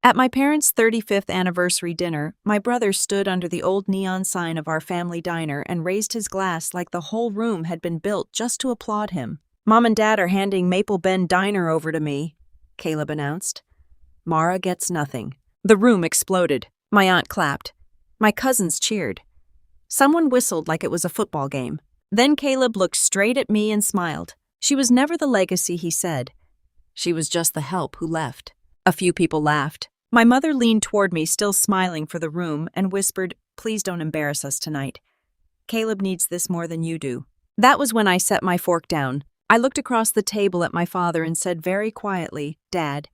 At my parents' 35th anniversary dinner, my brother stood under the old neon sign of our family diner and raised his glass like the whole room had been built just to applaud him. "Mom and Dad are handing Maple Bend Diner over to me," Caleb announced. "Mara gets nothing." The room exploded. My aunt clapped. My cousins cheered. Someone whistled like it was a football game. Then Caleb looked straight at me and smiled. She was never the legacy, he said. She was just the help who left. A few people laughed. My mother leaned toward me, still smiling for the room, and whispered, "Please don't embarrass us tonight. Caleb needs this more than you do." That was when I set my fork down. I looked across the table at my father and said very quietly, "Dad,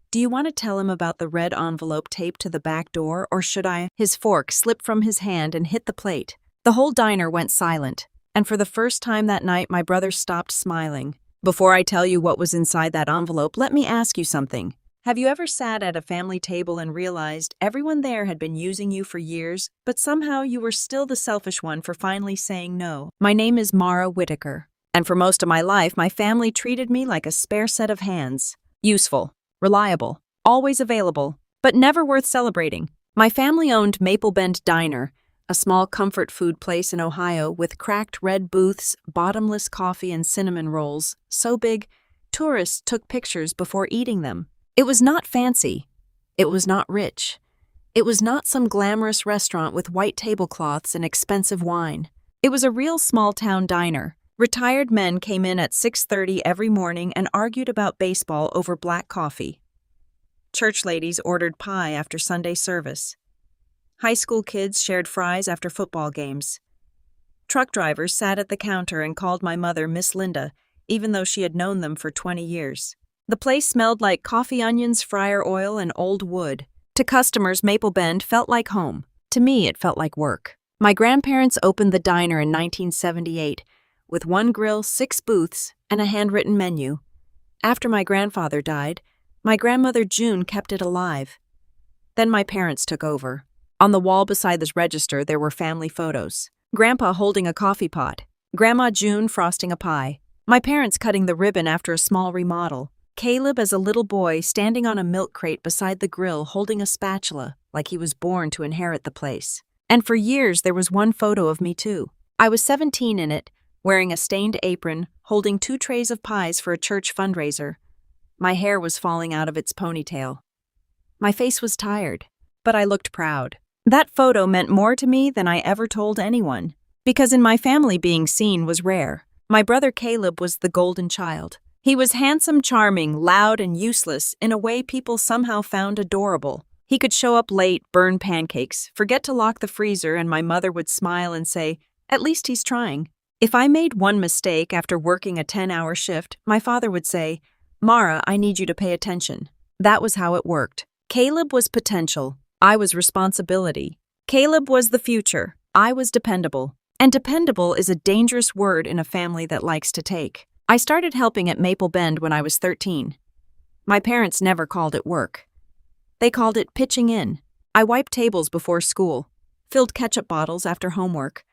do you want to tell him about the red envelope taped to the back door, or should I?" His fork slipped from his hand and hit the plate. The whole diner went silent, and for the first time that night my brother stopped smiling. "Before I tell you what was inside that envelope, let me ask you something. Have you ever sat at a family table and realized everyone there had been using you for years, but somehow you were still the selfish one for finally saying no?" My name is Mara Whitaker, and for most of my life, my family treated me like a spare set of hands. Useful, reliable, always available, but never worth celebrating. My family owned Maple Bend Diner, a small comfort food place in Ohio with cracked red booths, bottomless coffee, and cinnamon rolls, so big, tourists took pictures before eating them. It was not fancy. It was not rich. It was not some glamorous restaurant with white tablecloths and expensive wine. It was a real small-town diner. Retired men came in at 6:30 every morning and argued about baseball over black coffee. Church ladies ordered pie after Sunday service. High school kids shared fries after football games. Truck drivers sat at the counter and called my mother Miss Linda, even though she had known them for 20 years. The place smelled like coffee onions, fryer oil, and old wood. To customers, Maple Bend felt like home. To me, it felt like work. My grandparents opened the diner in 1978, with one grill, 6 booths, and a handwritten menu. After my grandfather died, my grandmother June kept it alive. Then my parents took over. On the wall beside this register, there were family photos. Grandpa holding a coffee pot, Grandma June frosting a pie, my parents cutting the ribbon after a small remodel, Caleb as a little boy standing on a milk crate beside the grill holding a spatula like he was born to inherit the place. And for years there was one photo of me too. I was 17 in it, wearing a stained apron, holding 2 trays of pies for a church fundraiser. My hair was falling out of its ponytail. My face was tired, but I looked proud. That photo meant more to me than I ever told anyone, because in my family being seen was rare. My brother Caleb was the golden child. He was handsome, charming, loud, and useless in a way people somehow found adorable. He could show up late, burn pancakes, forget to lock the freezer, and my mother would smile and say, "At least he's trying." If I made one mistake after working a 10-hour shift, my father would say, "Mara, I need you to pay attention." That was how it worked. Caleb was potential. I was responsibility. Caleb was the future. I was dependable. And dependable is a dangerous word in a family that likes to take. I started helping at Maple Bend when I was 13. My parents never called it work. They called it pitching in. I wiped tables before school, filled ketchup bottles after homework,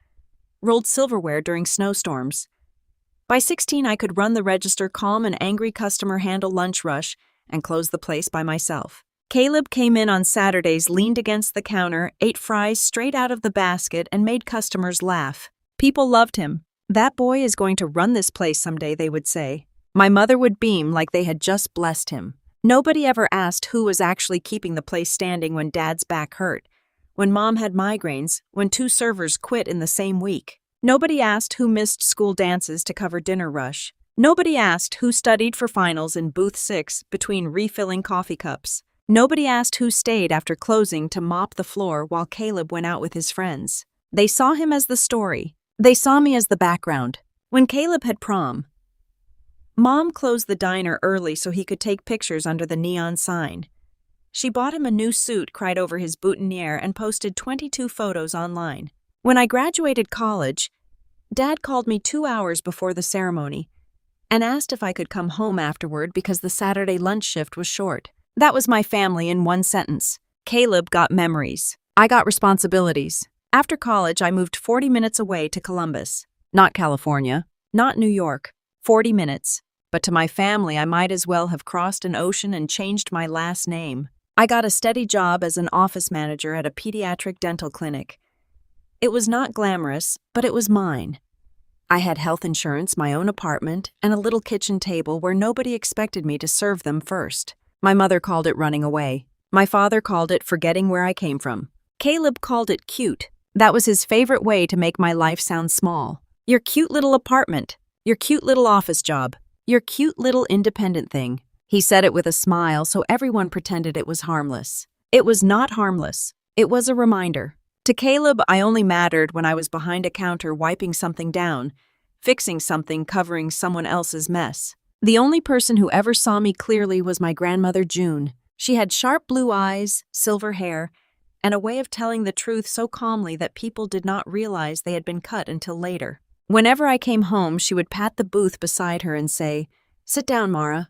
rolled silverware during snowstorms. By 16, I could run the register, calm an angry customer, handle lunch rush, and close the place by myself. Caleb came in on Saturdays, leaned against the counter, ate fries straight out of the basket, and made customers laugh. People loved him. "That boy is going to run this place someday," they would say. My mother would beam like they had just blessed him. Nobody ever asked who was actually keeping the place standing when Dad's back hurt, when Mom had migraines, when 2 servers quit in the same week. Nobody asked who missed school dances to cover dinner rush. Nobody asked who studied for finals in booth 6 between refilling coffee cups. Nobody asked who stayed after closing to mop the floor while Caleb went out with his friends. They saw him as the story. They saw me as the background. When Caleb had prom, Mom closed the diner early so he could take pictures under the neon sign. She bought him a new suit, cried over his boutonniere, and posted 22 photos online. When I graduated college, Dad called me 2 hours before the ceremony and asked if I could come home afterward because the Saturday lunch shift was short. That was my family in one sentence. Caleb got memories. I got responsibilities. After college, I moved 40 minutes away to Columbus. Not California, not New York. 40 minutes. But to my family, I might as well have crossed an ocean and changed my last name. I got a steady job as an office manager at a pediatric dental clinic. It was not glamorous, but it was mine. I had health insurance, my own apartment, and a little kitchen table where nobody expected me to serve them first. My mother called it running away. My father called it forgetting where I came from. Caleb called it cute. That was his favorite way to make my life sound small. Your cute little apartment. Your cute little office job. Your cute little independent thing. He said it with a smile, so everyone pretended it was harmless. It was not harmless. It was a reminder. To Caleb, I only mattered when I was behind a counter wiping something down, fixing something, covering someone else's mess. The only person who ever saw me clearly was my grandmother June. She had sharp blue eyes, silver hair, and a way of telling the truth so calmly that people did not realize they had been cut until later. Whenever I came home, she would pat the booth beside her and say, "Sit down, Mara.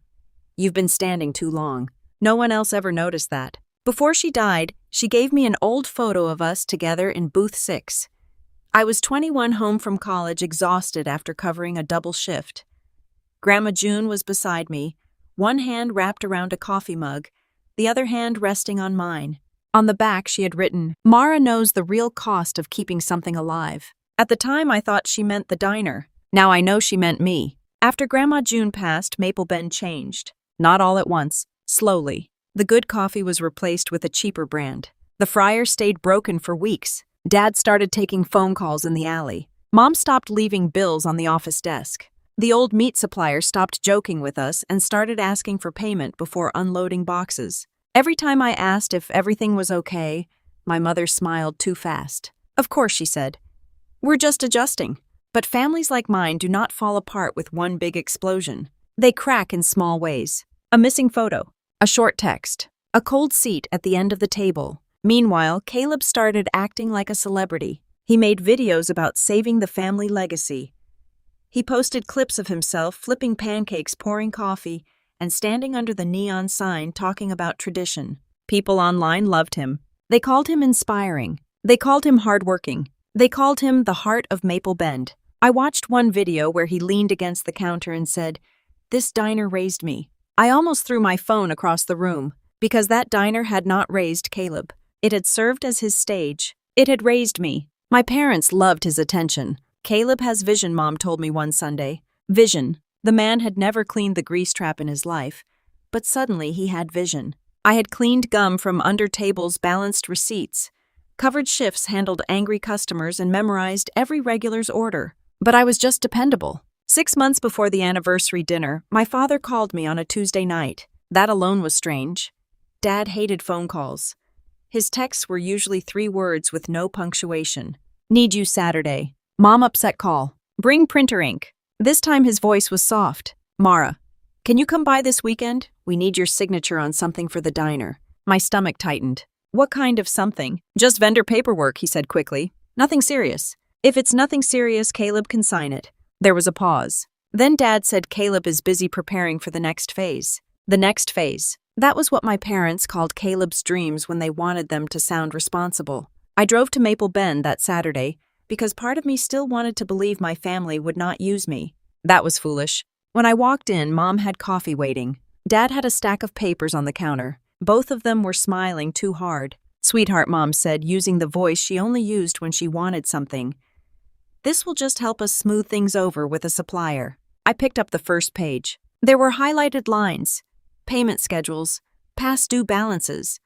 You've been standing too long." No one else ever noticed that. Before she died, she gave me an old photo of us together in booth 6. I was 21, home from college, exhausted after covering a double shift. Grandma June was beside me, one hand wrapped around a coffee mug, the other hand resting on mine. On the back she had written, "Mara knows the real cost of keeping something alive." At the time I thought she meant the diner. Now I know she meant me. After Grandma June passed, Maple Bend changed. Not all at once, slowly. The good coffee was replaced with a cheaper brand. The fryer stayed broken for weeks. Dad started taking phone calls in the alley. Mom stopped leaving bills on the office desk. The old meat supplier stopped joking with us and started asking for payment before unloading boxes. Every time I asked if everything was okay, my mother smiled too fast. "Of course," she said. "We're just adjusting." But families like mine do not fall apart with one big explosion. They crack in small ways. A missing photo, a short text, a cold seat at the end of the table. Meanwhile, Caleb started acting like a celebrity. He made videos about saving the family legacy. He posted clips of himself flipping pancakes, pouring coffee, and standing under the neon sign talking about tradition. People online loved him. They called him inspiring. They called him hardworking. They called him the heart of Maple Bend. I watched one video where he leaned against the counter and said, "This diner raised me." I almost threw my phone across the room, because that diner had not raised Caleb. It had served as his stage. It had raised me. My parents loved his attention. "Caleb has vision," Mom told me one Sunday. Vision. The man had never cleaned the grease trap in his life, but suddenly he had vision. I had cleaned gum from under tables, balanced receipts, covered shifts, handled angry customers, and memorized every regular's order. But I was just dependable. 6 months before the anniversary dinner, my father called me on a Tuesday night. That alone was strange. Dad hated phone calls. His texts were usually 3 words with no punctuation. "Need you Saturday." "Mom, upset call." "Bring printer ink." This time his voice was soft. "Mara, can you come by this weekend? We need your signature on something for the diner." My stomach tightened. "What kind of something?" "Just vendor paperwork," he said quickly. "Nothing serious." "If it's nothing serious, Caleb can sign it." There was a pause. Then Dad said Caleb is busy preparing for the next phase. The next phase. That was what my parents called Caleb's dreams when they wanted them to sound responsible. I drove to Maple Bend that Saturday because part of me still wanted to believe my family would not use me. That was foolish. When I walked in, Mom had coffee waiting. Dad had a stack of papers on the counter. Both of them were smiling too hard. "Sweetheart," Mom said, using the voice she only used when she wanted something. "This will just help us smooth things over with a supplier." I picked up the first page. There were highlighted lines, payment schedules, past due balances.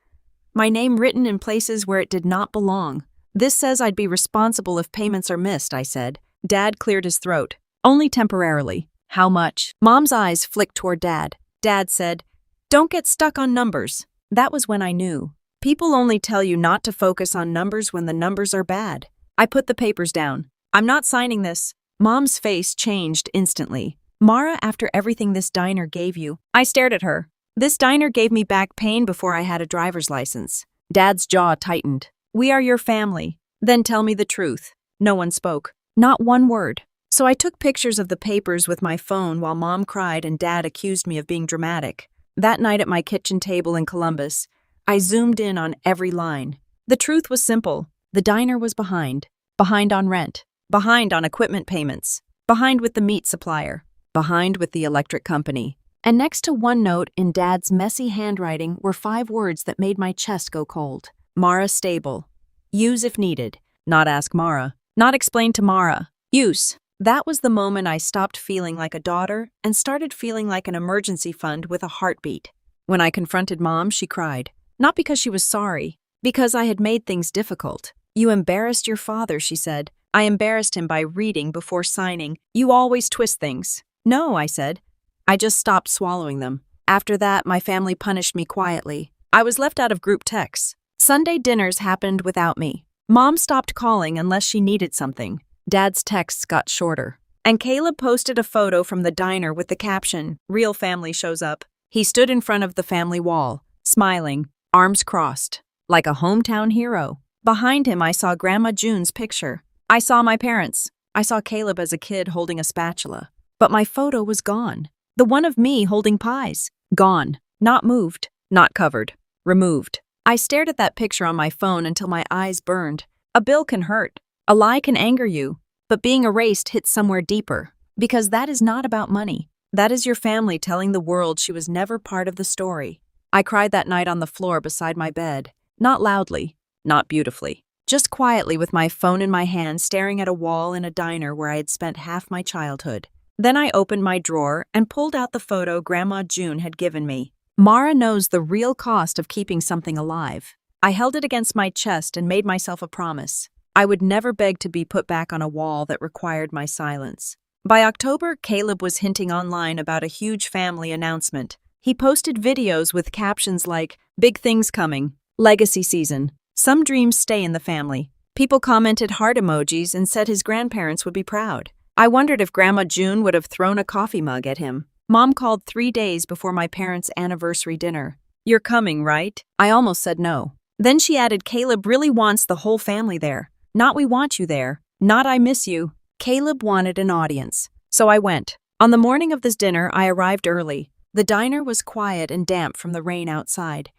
My name written in places where it did not belong. "This says I'd be responsible if payments are missed," I said. Dad cleared his throat. "Only temporarily." "How much?" Mom's eyes flicked toward Dad. Dad said, "Don't get stuck on numbers." That was when I knew. People only tell you not to focus on numbers when the numbers are bad. I put the papers down. "I'm not signing this." Mom's face changed instantly. "Mara, after everything this diner gave you." I stared at her. "This diner gave me back pain before I had a driver's license." Dad's jaw tightened. "We are your family." "Then tell me the truth." No one spoke. Not one word. So I took pictures of the papers with my phone while Mom cried and Dad accused me of being dramatic. That night at my kitchen table in Columbus, I zoomed in on every line. The truth was simple. The diner was behind. Behind on rent. Behind on equipment payments. Behind with the meat supplier. Behind with the electric company. And next to one note in Dad's messy handwriting were 5 words that made my chest go cold. Mara stable. Use if needed. Not ask Mara. Not explain to Mara. Use. That was the moment I stopped feeling like a daughter and started feeling like an emergency fund with a heartbeat. When I confronted Mom, she cried. Not because she was sorry, because I had made things difficult. You embarrassed your father, she said. I embarrassed him by reading before signing. You always twist things. No, I said. I just stopped swallowing them. After that, my family punished me quietly. I was left out of group texts. Sunday dinners happened without me. Mom stopped calling unless she needed something. Dad's texts got shorter. And Caleb posted a photo from the diner with the caption, "Real family shows up." He stood in front of the family wall, smiling, arms crossed, like a hometown hero. Behind him, I saw Grandma June's picture. I saw my parents. I saw Caleb as a kid holding a spatula. But my photo was gone. The one of me holding pies. Gone. Not moved. Not covered. Removed. I stared at that picture on my phone until my eyes burned. A bill can hurt. A lie can anger you. But being erased hits somewhere deeper. Because that is not about money. That is your family telling the world she was never part of the story. I cried that night on the floor beside my bed. Not loudly. Not beautifully. Just quietly with my phone in my hand staring at a wall in a diner where I had spent half my childhood. Then I opened my drawer and pulled out the photo Grandma June had given me. Mara knows the real cost of keeping something alive. I held it against my chest and made myself a promise. I would never beg to be put back on a wall that required my silence. By October, Caleb was hinting online about a huge family announcement. He posted videos with captions like, "Big things coming," "Legacy season," "Some dreams stay in the family." People commented heart emojis and said his grandparents would be proud. I wondered if Grandma June would have thrown a coffee mug at him. Mom called 3 days before my parents' anniversary dinner. "You're coming, right?" I almost said no. Then she added, "Caleb really wants the whole family there. Not we want you there. Not I miss you." Caleb wanted an audience. So I went. On the morning of this dinner, I arrived early. The diner was quiet and damp from the rain outside.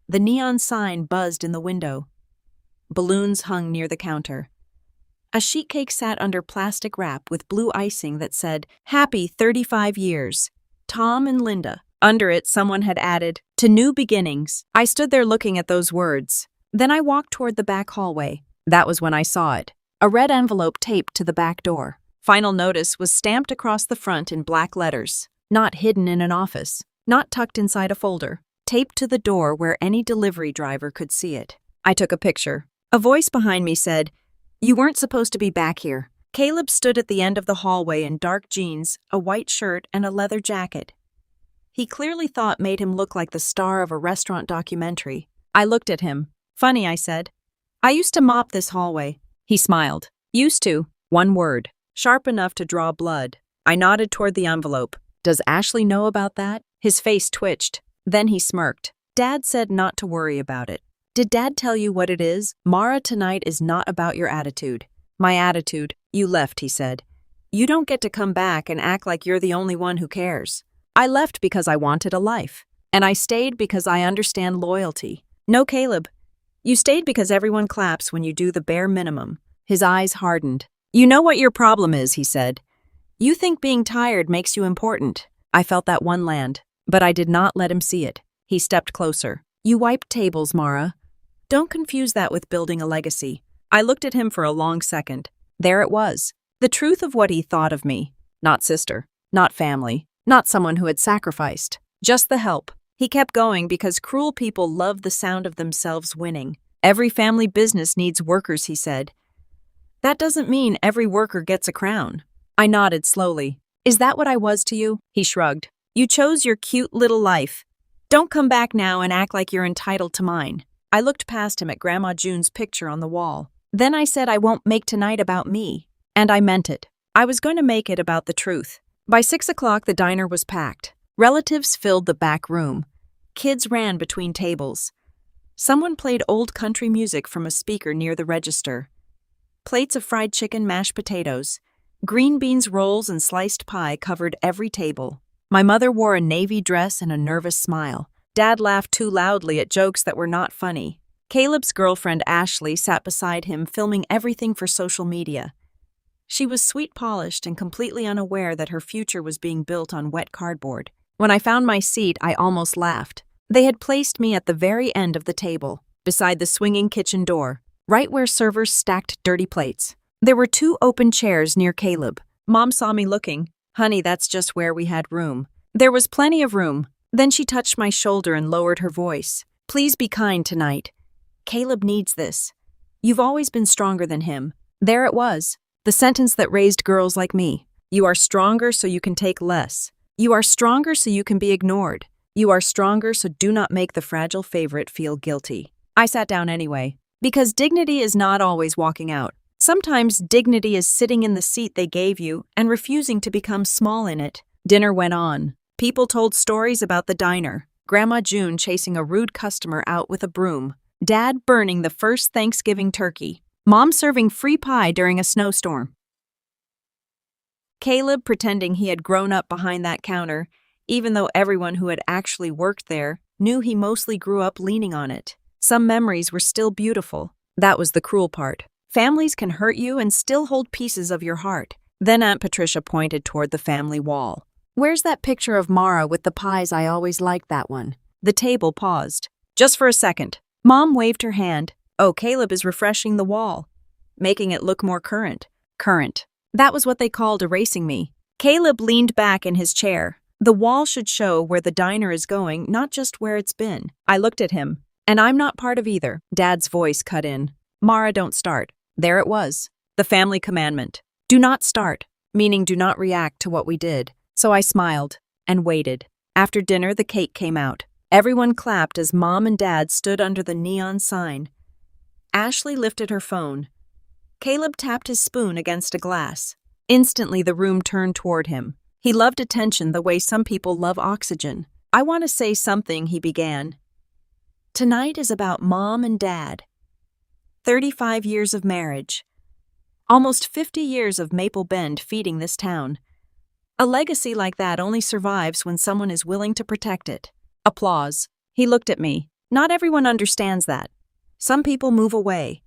The neon sign buzzed in the window. Balloons hung near the counter. A sheet cake sat under plastic wrap with blue icing that said, "Happy 35 years. Tom and Linda." Under it, someone had added, "To new beginnings." I stood there looking at those words. Then I walked toward the back hallway. That was when I saw it. A red envelope taped to the back door. Final notice was stamped across the front in black letters. Not hidden in an office. Not tucked inside a folder. Taped to the door where any delivery driver could see it. I took a picture. A voice behind me said, "You weren't supposed to be back here." Caleb stood at the end of the hallway in dark jeans, a white shirt, and a leather jacket. He clearly thought made him look like the star of a restaurant documentary. I looked at him. "Funny," I said. "I used to mop this hallway." He smiled. "Used to." One word. Sharp enough to draw blood. I nodded toward the envelope. "Does Ashley know about that?" His face twitched. Then he smirked. "Dad said not to worry about it." "Did Dad tell you what it is? Mara, tonight is not about your attitude." "My attitude." "You left," he said. "You don't get to come back and act like you're the only one who cares." I left because I wanted a life. And I stayed because I understand loyalty. "No, Caleb. You stayed because everyone claps when you do the bare minimum." His eyes hardened. "You know what your problem is," he said. "You think being tired makes you important." I felt that one land, but I did not let him see it. He stepped closer. "You wiped tables, Mara. Don't confuse that with building a legacy." I looked at him for a long second. There it was. The truth of what he thought of me. Not sister. Not family. Not someone who had sacrificed. Just the help. He kept going because cruel people love the sound of themselves winning. "Every family business needs workers," he said. "That doesn't mean every worker gets a crown." I nodded slowly. "Is that what I was to you?" He shrugged. "You chose your cute little life. Don't come back now and act like you're entitled to mine." I looked past him at Grandma June's picture on the wall. Then I said I won't make tonight about me. And I meant it. I was going to make it about the truth. By 6 o'clock, the diner was packed. Relatives filled the back room. Kids ran between tables. Someone played old country music from a speaker near the register. Plates of fried chicken, mashed potatoes, green beans rolls, and sliced pie covered every table. My mother wore a navy dress and a nervous smile. Dad laughed too loudly at jokes that were not funny. Caleb's girlfriend Ashley sat beside him, filming everything for social media. She was sweet-polished and completely unaware that her future was being built on wet cardboard. When I found my seat, I almost laughed. They had placed me at the very end of the table, beside the swinging kitchen door, right where servers stacked dirty plates. There were 2 open chairs near Caleb. Mom saw me looking. Honey, that's just where we had room. There was plenty of room. Then she touched my shoulder and lowered her voice. Please be kind tonight. Caleb needs this. You've always been stronger than him. There it was. The sentence that raised girls like me. You are stronger so you can take less. You are stronger so you can be ignored. You are stronger so do not make the fragile favorite feel guilty. I sat down anyway. Because dignity is not always walking out. Sometimes dignity is sitting in the seat they gave you and refusing to become small in it. Dinner went on. People told stories about the diner. Grandma June chasing a rude customer out with a broom. Dad burning the first Thanksgiving turkey. Mom serving free pie during a snowstorm. Caleb pretending he had grown up behind that counter, even though everyone who had actually worked there knew he mostly grew up leaning on it. Some memories were still beautiful. That was the cruel part. Families can hurt you and still hold pieces of your heart. Then Aunt Patricia pointed toward the family wall. Where's that picture of Mara with the pies? I always liked that one. The table paused. Just for a second. Mom waved her hand. Oh, Caleb is refreshing the wall, making it look more current. Current. That was what they called erasing me. Caleb leaned back in his chair. The wall should show where the diner is going, not just where it's been. I looked at him. And I'm not part of either. Dad's voice cut in. Mara, don't start. There it was. The family commandment. Do not start, meaning do not react to what we did. So I smiled and waited. After dinner, the cake came out. Everyone clapped as Mom and Dad stood under the neon sign. Ashley lifted her phone. Caleb tapped his spoon against a glass. Instantly, the room turned toward him. He loved attention the way some people love oxygen. I want to say something, he began. Tonight is about Mom and Dad. 35 years of marriage. Almost 50 years of Maple Bend feeding this town. A legacy like that only survives when someone is willing to protect it. Applause. He looked at me. Not everyone understands that. Some people move away.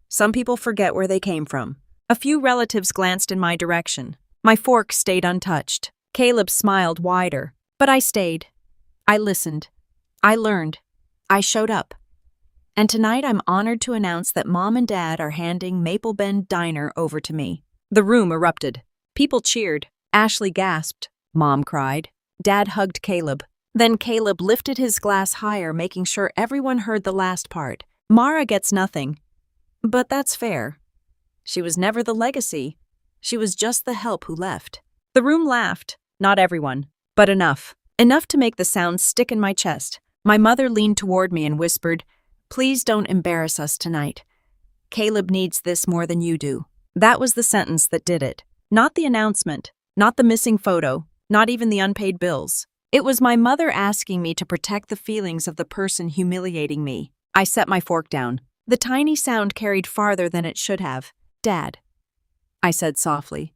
Some people forget where they came from. A few relatives glanced in my direction. My fork stayed untouched. Caleb smiled wider. But I stayed. I listened. I learned. I showed up. And tonight I'm honored to announce that Mom and Dad are handing Maple Bend Diner over to me. The room erupted. People cheered. Ashley gasped. Mom cried. Dad hugged Caleb. Then Caleb lifted his glass higher, making sure everyone heard the last part. Mara gets nothing. But that's fair. She was never the legacy. She was just the help who left. The room laughed. Not everyone, but enough. Enough to make the sound stick in my chest. My mother leaned toward me and whispered, Please don't embarrass us tonight. Caleb needs this more than you do. That was the sentence that did it. Not the announcement, not the missing photo, not even the unpaid bills. It was my mother asking me to protect the feelings of the person humiliating me. I set my fork down. The tiny sound carried farther than it should have. Dad, I said softly.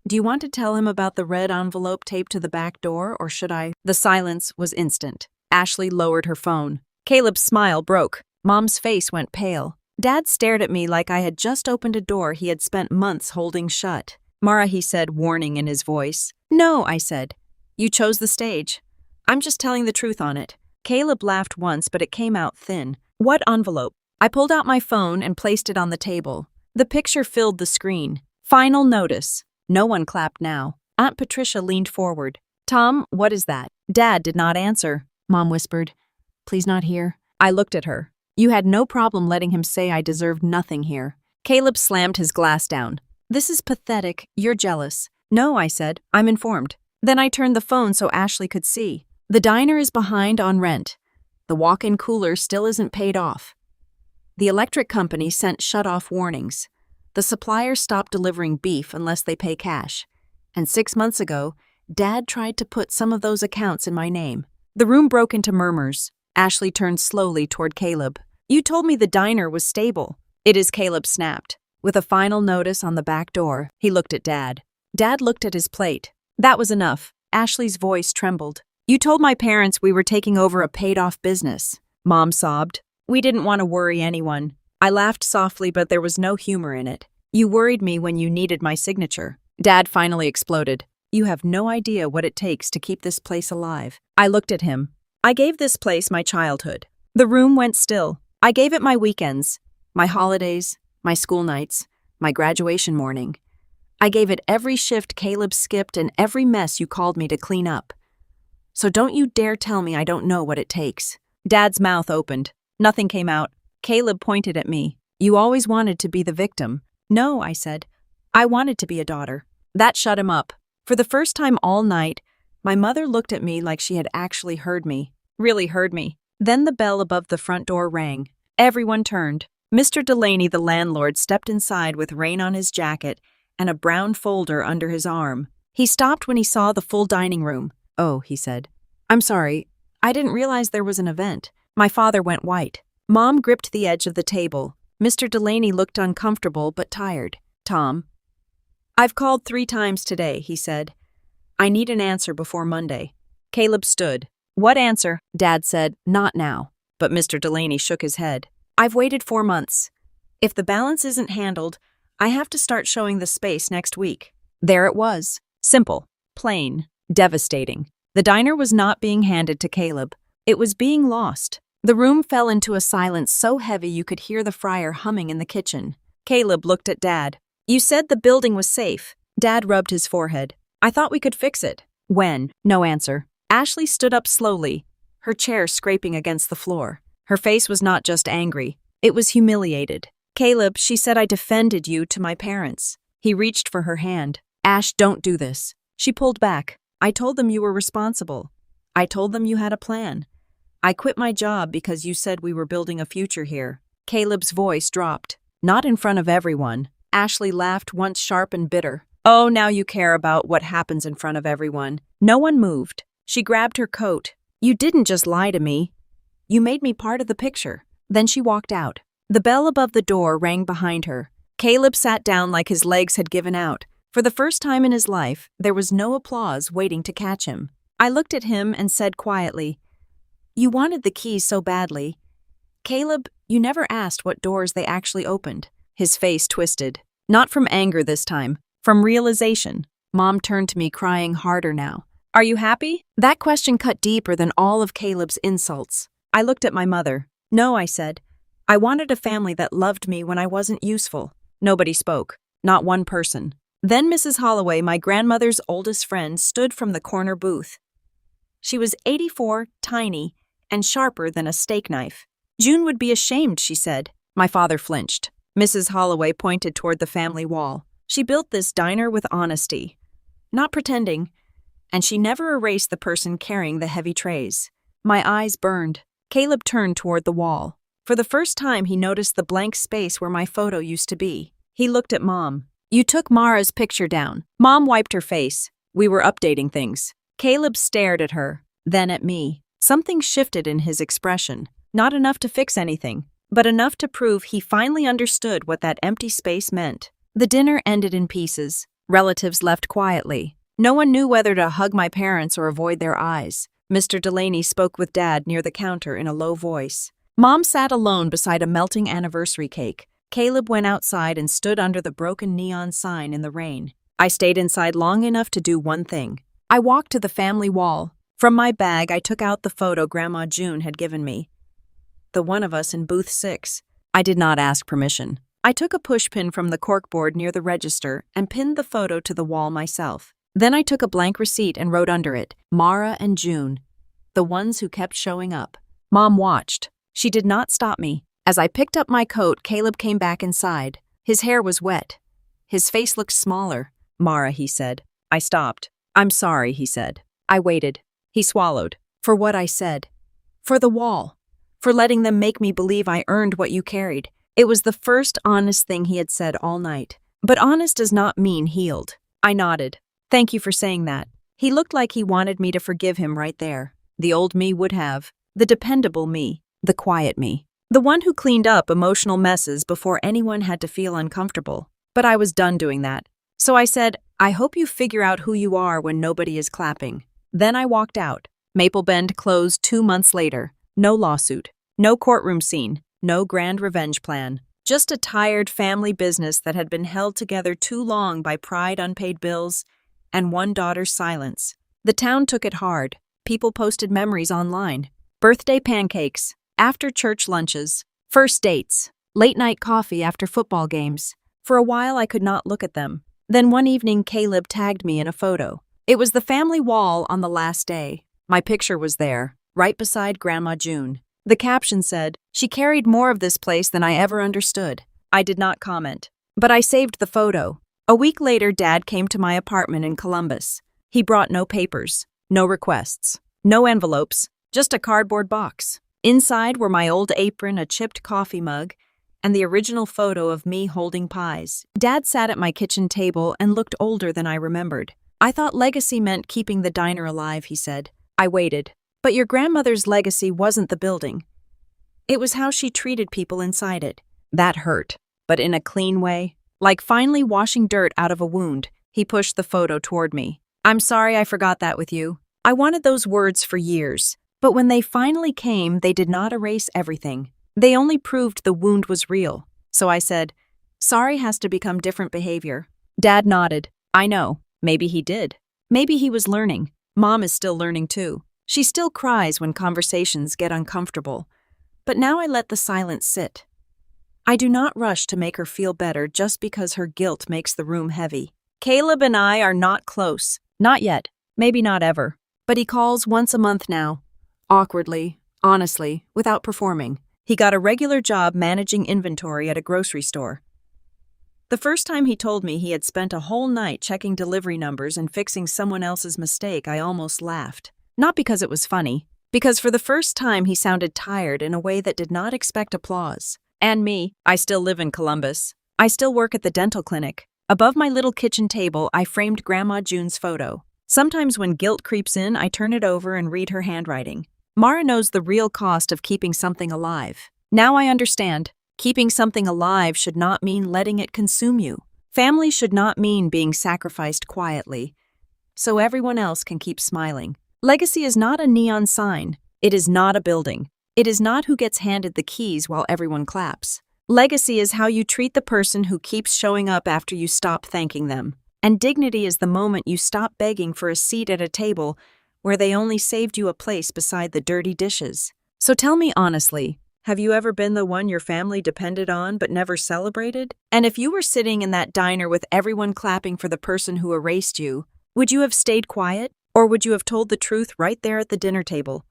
Do you want to tell him about the red envelope taped to the back door, or should I? The silence was instant. Ashley lowered her phone. Caleb's smile broke. Mom's face went pale. Dad stared at me like I had just opened a door he had spent months holding shut. Mara, he said, warning in his voice. No, I said. You chose the stage. I'm just telling the truth on it. Caleb laughed once, but it came out thin. What envelope? I pulled out my phone and placed it on the table. The picture filled the screen. Final notice. No one clapped now. Aunt Patricia leaned forward. Tom, what is that? Dad did not answer. Mom whispered. Please not here. I looked at her. You had no problem letting him say I deserved nothing here. Caleb slammed his glass down. This is pathetic. You're jealous. No, I said. I'm informed. Then I turned the phone so Ashley could see. The diner is behind on rent. The walk-in cooler still isn't paid off. The electric company sent shut-off warnings. The supplier stopped delivering beef unless they pay cash. And 6 months ago, Dad tried to put some of those accounts in my name. The room broke into murmurs. Ashley turned slowly toward Caleb. You told me the diner was stable. It is, Caleb snapped. With a final notice on the back door, he looked at Dad. Dad looked at his plate. That was enough. Ashley's voice trembled. You told my parents we were taking over a paid-off business. Mom sobbed. We didn't want to worry anyone. I laughed softly, but there was no humor in it. You worried me when you needed my signature. Dad finally exploded. You have no idea what it takes to keep this place alive. I looked at him. I gave this place my childhood. The room went still. I gave it my weekends, my holidays, my school nights, my graduation morning. I gave it every shift Caleb skipped and every mess you called me to clean up. So don't you dare tell me I don't know what it takes. Dad's mouth opened. Nothing came out. Caleb pointed at me. You always wanted to be the victim. No, I said. I wanted to be a daughter. That shut him up. For the first time all night, my mother looked at me like she had actually heard me. Really heard me. Then the bell above the front door rang. Everyone turned. Mr. Delaney, the landlord, stepped inside with rain on his jacket and a brown folder under his arm. He stopped when he saw the full dining room. Oh, he said. I'm sorry. I didn't realize there was an event. My father went white. Mom gripped the edge of the table. Mr. Delaney looked uncomfortable but tired. Tom. I've called 3 times today, he said. I need an answer before Monday. Caleb stood. What answer? Dad said, not now. But Mr. Delaney shook his head. I've waited 4 months. If the balance isn't handled, I have to start showing the space next week. There it was. Simple. Plain. Devastating. The diner was not being handed to Caleb. It was being lost. The room fell into a silence so heavy you could hear the fryer humming in the kitchen. Caleb looked at Dad. You said the building was safe. Dad rubbed his forehead. I thought we could fix it. When? No answer. Ashley stood up slowly, her chair scraping against the floor. Her face was not just angry. It was humiliated. Caleb, she said I defended you to my parents. He reached for her hand. Ash, don't do this. She pulled back. I told them you were responsible. I told them you had a plan. I quit my job because you said we were building a future here. Caleb's voice dropped. Not in front of everyone. Ashley laughed, once sharp and bitter. Oh, now you care about what happens in front of everyone. No one moved. She grabbed her coat. You didn't just lie to me. You made me part of the picture. Then she walked out. The bell above the door rang behind her. Caleb sat down like his legs had given out. For the first time in his life, there was no applause waiting to catch him. I looked at him and said quietly, You wanted the keys so badly. Caleb, you never asked what doors they actually opened. His face twisted. Not from anger this time, from realization. Mom turned to me, crying harder now. Are you happy? That question cut deeper than all of Caleb's insults. I looked at my mother. No, I said. I wanted a family that loved me when I wasn't useful. Nobody spoke. Not one person. Then Mrs. Holloway, my grandmother's oldest friend, stood from the corner booth. She was 84, tiny, and sharper than a steak knife. June would be ashamed, she said. My father flinched. Mrs. Holloway pointed toward the family wall. She built this diner with honesty, not pretending, and she never erased the person carrying the heavy trays. My eyes burned. Caleb turned toward the wall. For the first time, he noticed the blank space where my photo used to be. He looked at Mom. You took Mara's picture down. Mom wiped her face. We were updating things. Caleb stared at her, then at me. Something shifted in his expression. Not enough to fix anything, but enough to prove he finally understood what that empty space meant. The dinner ended in pieces. Relatives left quietly. No one knew whether to hug my parents or avoid their eyes. Mr. Delaney spoke with Dad near the counter in a low voice. Mom sat alone beside a melting anniversary cake. Caleb went outside and stood under the broken neon sign in the rain. I stayed inside long enough to do one thing. I walked to the family wall. From my bag, I took out the photo Grandma June had given me. The one of us in booth 6. I did not ask permission. I took a pushpin from the corkboard near the register and pinned the photo to the wall myself. Then I took a blank receipt and wrote under it, Mara and June, the ones who kept showing up. Mom watched. She did not stop me. As I picked up my coat, Caleb came back inside. His hair was wet. His face looked smaller. Mara, he said. I stopped. I'm sorry, he said. I waited. He swallowed. For what I said. For the wall. For letting them make me believe I earned what you carried. It was the first honest thing he had said all night. But honest does not mean healed. I nodded. Thank you for saying that. He looked like he wanted me to forgive him right there. The old me would have. The dependable me. The quiet me. The one who cleaned up emotional messes before anyone had to feel uncomfortable. But I was done doing that. So I said, I hope you figure out who you are when nobody is clapping. Then I walked out. Maple Bend closed 2 months later. No lawsuit. No courtroom scene. No grand revenge plan. Just a tired family business that had been held together too long by pride, unpaid bills, and one daughter's silence. The town took it hard. People posted memories online. Birthday pancakes, after church lunches, first dates, late night coffee after football games. For a while I could not look at them. Then one evening Caleb tagged me in a photo. It was the family wall on the last day. My picture was there, right beside Grandma June. The caption said, "She carried more of this place than I ever understood." I did not comment, but I saved the photo. A week later, Dad came to my apartment in Columbus. He brought no papers, no requests, no envelopes, just a cardboard box. Inside were my old apron, a chipped coffee mug, and the original photo of me holding pies. Dad sat at my kitchen table and looked older than I remembered. "I thought legacy meant keeping the diner alive," he said. I waited. "But your grandmother's legacy wasn't the building. It was how she treated people inside it." That hurt, but in a clean way. Like finally washing dirt out of a wound, he pushed the photo toward me. "I'm sorry I forgot that with you. I wanted those words for years. But when they finally came, they did not erase everything. They only proved the wound was real." So I said, "Sorry has to become different behavior." Dad nodded. "I know. Maybe he did. Maybe he was learning. Mom is still learning too. She still cries when conversations get uncomfortable. But now I let the silence sit. I do not rush to make her feel better just because her guilt makes the room heavy. Caleb and I are not close. Not yet. Maybe not ever. But he calls once a month now. Awkwardly, honestly, without performing. He got a regular job managing inventory at a grocery store. The first time he told me he had spent a whole night checking delivery numbers and fixing someone else's mistake, I almost laughed. Not because it was funny, because for the first time he sounded tired in a way that did not expect applause. And me, I still live in Columbus. I still work at the dental clinic. Above my little kitchen table, I framed Grandma June's photo. Sometimes when guilt creeps in, I turn it over and read her handwriting. Mara knows the real cost of keeping something alive. Now I understand. Keeping something alive should not mean letting it consume you. Family should not mean being sacrificed quietly, so everyone else can keep smiling. Legacy is not a neon sign. It is not a building. It is not who gets handed the keys while everyone claps. Legacy is how you treat the person who keeps showing up after you stop thanking them. And dignity is the moment you stop begging for a seat at a table where they only saved you a place beside the dirty dishes. So tell me honestly, have you ever been the one your family depended on but never celebrated? And if you were sitting in that diner with everyone clapping for the person who erased you, would you have stayed quiet? Or would you have told the truth right there at the dinner table?